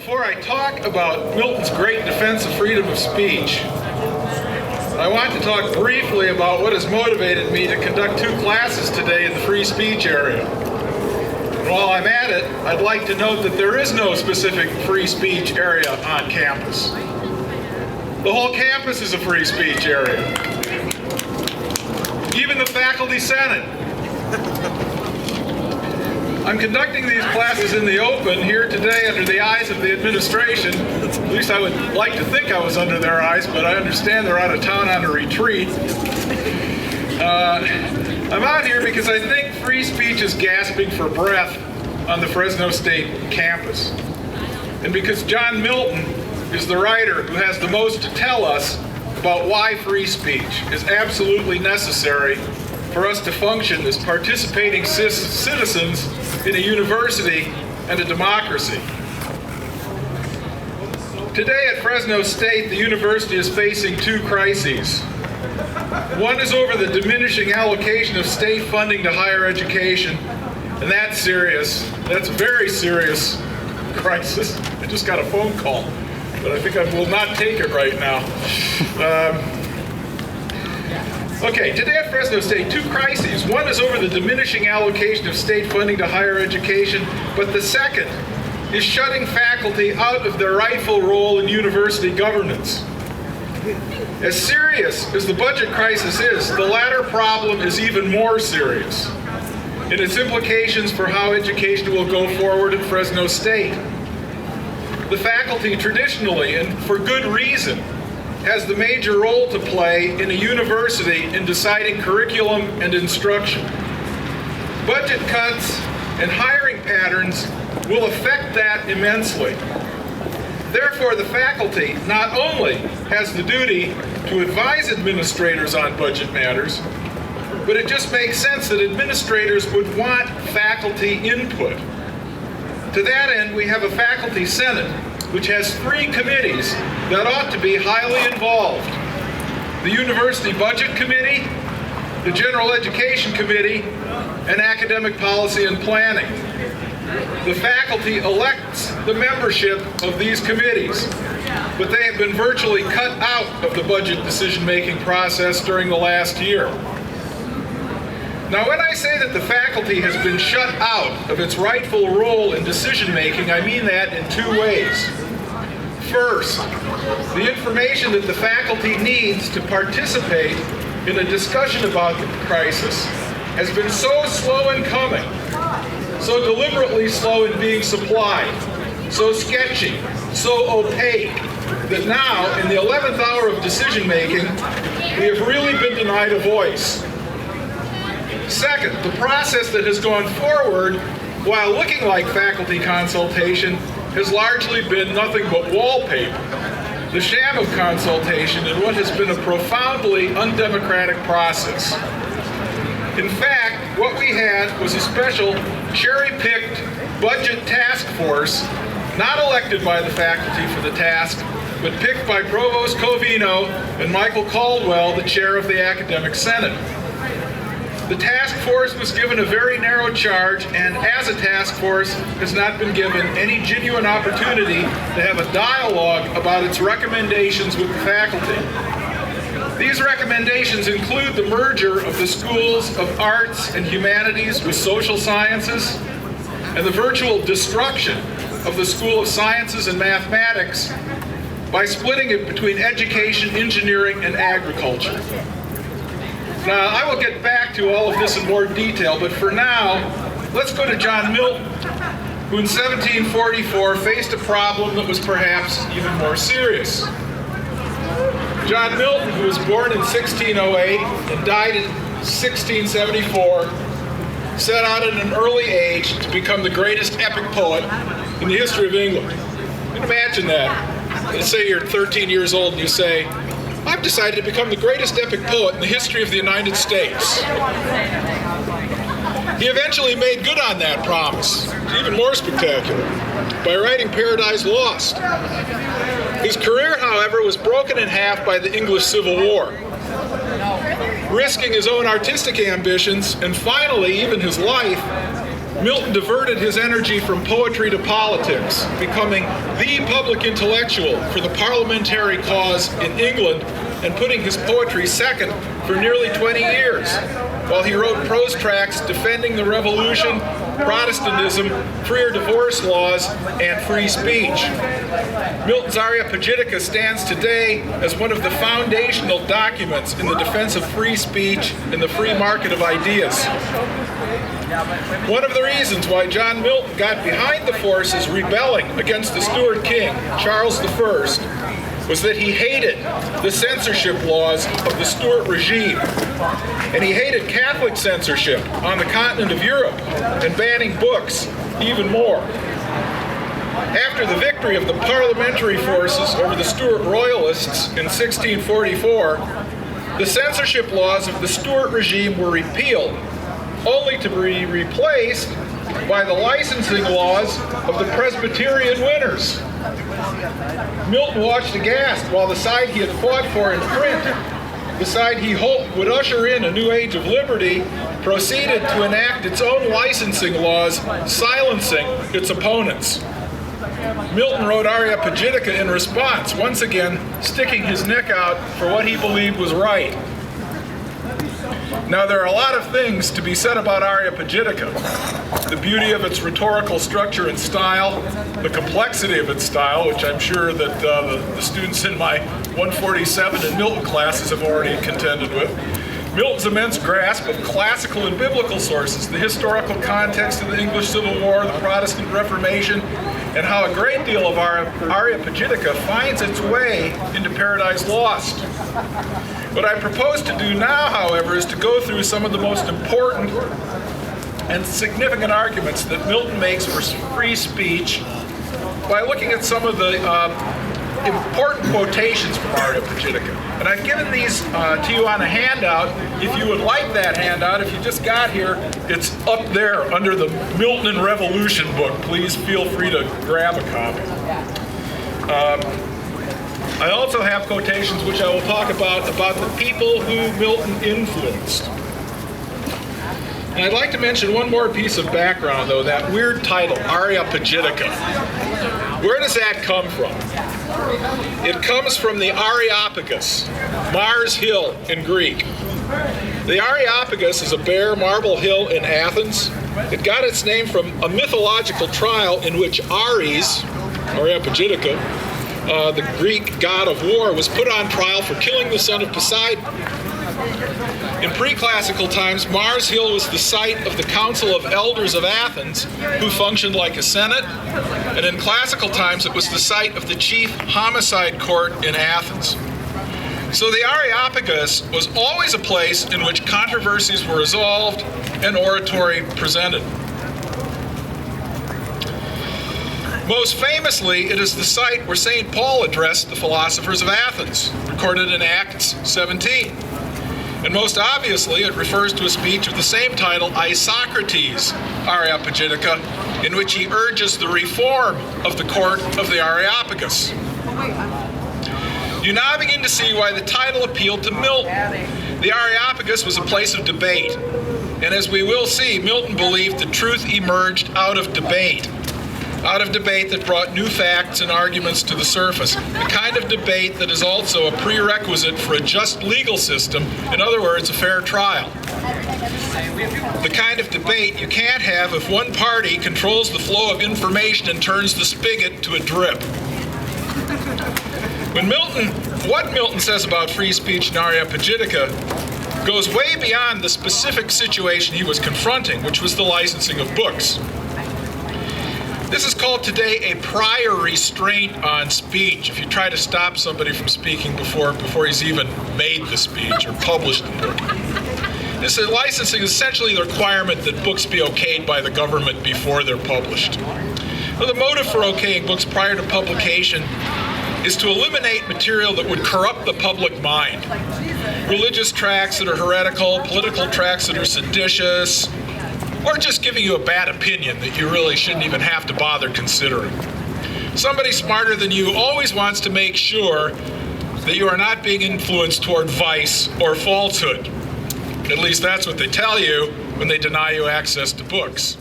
Before I talk about Milton's great defense of freedom of speech, I want to talk briefly about what has motivated me to conduct 2 classes today in the free speech area. And while I'm at it, I'd like to note that there is no specific free speech area on campus. The whole campus is a free speech area. Even the faculty senate. I'm conducting these classes in the open here today under the eyes of the administration. At least I would like to think I was under their eyes, but I understand they're out of town on a retreat. I'm out here because I think free speech is gasping for breath on the Fresno State campus. And because John Milton is the writer who has the most to tell us about why free speech is absolutely necessary for us to function as participating citizens in a university and a democracy. Today at Fresno State, the university is facing 2 crises. One is over the diminishing allocation of state funding to higher education, and that's serious. That's a very serious crisis. I just got a phone call, but I think I will not take it right now. Okay, today at Fresno State, 2 crises. One is over the diminishing allocation of state funding to higher education, but the second is shutting faculty out of their rightful role in university governance. As serious as the budget crisis is, the latter problem is even more serious in its implications for how education will go forward at Fresno State. The faculty traditionally, and for good reason, has the major role to play in a university in deciding curriculum and instruction. Budget cuts and hiring patterns will affect that immensely. Therefore, the faculty not only has the duty to advise administrators on budget matters, but it just makes sense that administrators would want faculty input. To that end, we have a faculty senate, which has 3 committees that ought to be highly involved. The University Budget Committee, the General Education Committee, and Academic Policy and Planning. The faculty elects the membership of these committees, but they have been virtually cut out of the budget decision-making process during the last year. Now, when I say that the faculty has been shut out of its rightful role in decision-making, I mean that in 2 ways. First, the information that the faculty needs to participate in a discussion about the crisis has been so slow in coming, so deliberately slow in being supplied, so sketchy, so opaque, that now, in the 11th hour of decision-making, we have really been denied a voice. Second, the process that has gone forward while looking like faculty consultation has largely been nothing but wallpaper, the sham of consultation in what has been a profoundly undemocratic process. In fact, what we had was a special cherry-picked budget task force, not elected by the faculty for the task, but picked by Provost Covino and Michael Caldwell, the chair of the Academic Senate. The task force was given a very narrow charge, and as a task force has not been given any genuine opportunity to have a dialogue about its recommendations with the faculty. These recommendations include the merger of the schools of arts and humanities with social sciences, and the virtual destruction of the School of Sciences and Mathematics by splitting it between education, engineering, and agriculture. Now, I will get back to all of this in more detail, but for now, let's go to John Milton, who in 1744 faced a problem that was perhaps even more serious. John Milton, who was born in 1608 and died in 1674, set out at an early age to become the greatest epic poet in the history of England. You can imagine that. Let's say you're 13 years old and you say, I've decided to become the greatest epic poet in the history of the United States. He eventually made good on that promise, even more spectacular, by writing Paradise Lost. His career, however, was broken in half by the English Civil War. Risking his own artistic ambitions, and finally even his life, Milton diverted his energy from poetry to politics, becoming the public intellectual for the parliamentary cause in England and putting his poetry second for nearly 20 years, while he wrote prose tracts defending the Revolution, Protestantism, freer divorce laws, and free speech. Milton's Aeropagitica stands today as one of the foundational documents in the defense of free speech and the free market of ideas. One of the reasons why John Milton got behind the forces rebelling against the Stuart king, Charles I, was that he hated the censorship laws of the Stuart regime, and he hated Catholic censorship on the continent of Europe and banning books even more. After the victory of the parliamentary forces over the Stuart royalists in 1644, the censorship laws of the Stuart regime were repealed, only to be replaced by the licensing laws of the Presbyterian winners. Milton watched aghast while the side he had fought for in print, the side he hoped would usher in a new age of liberty, proceeded to enact its own licensing laws, silencing its opponents. Milton wrote Aeropagitica in response, once again sticking his neck out for what he believed was right. Now, there are a lot of things to be said about Aeropagitica. The beauty of its rhetorical structure and style, the complexity of its style, which I'm sure that the students in my 147 and Milton classes have already contended with. Milton's immense grasp of classical and biblical sources, the historical context of the English Civil War, the Protestant Reformation, and how a great deal of our Aeropagitica finds its way into Paradise Lost. What I propose to do now, however, is to go through some of the most important and significant arguments that Milton makes for free speech by looking at some of the important quotations from Aeropagitica. And I've given these to you on a handout. If you would like that handout, if you just got here, it's up there under the Milton and Revolution book. Please feel free to grab a copy. I also have quotations which I will talk about the people who Milton influenced. And I'd like to mention one more piece of background, though, that weird title, Aeropagitica. Where does that come from? It comes from the Areopagus, Mars Hill in Greek. The Areopagus is a bare marble hill in Athens. It got its name from a mythological trial in which Ares, Aeropagitica, the Greek god of war, was put on trial for killing the son of Poseidon. In pre-classical times, Mars Hill was the site of the Council of Elders of Athens, who functioned like a senate, and in classical times it was the site of the chief homicide court in Athens. So the Areopagus was always a place in which controversies were resolved and oratory presented. Most famously, it is the site where St. Paul addressed the philosophers of Athens, recorded in Acts 17. And most obviously, it refers to a speech of the same title, Isocrates' Areopagitica, in which he urges the reform of the court of the Areopagus. You now begin to see why the title appealed to Milton. The Areopagus was a place of debate. And as we will see, Milton believed that truth emerged out of debate that brought new facts and arguments to the surface, the kind of debate that is also a prerequisite for a just legal system, in other words, a fair trial. The kind of debate you can't have if one party controls the flow of information and turns the spigot to a drip. What Milton says about free speech in Areopagitica goes way beyond the specific situation he was confronting, which was the licensing of books. This is called today a prior restraint on speech. If you try to stop somebody from speaking before he's even made the speech or published the book. This licensing is essentially the requirement that books be okayed by the government before they're published. Now, the motive for okaying books prior to publication is to eliminate material that would corrupt the public mind. Religious tracts that are heretical, political tracts that are seditious, or just giving you a bad opinion that you really shouldn't even have to bother considering. Somebody smarter than you always wants to make sure that you are not being influenced toward vice or falsehood. At least that's what they tell you when they deny you access to books.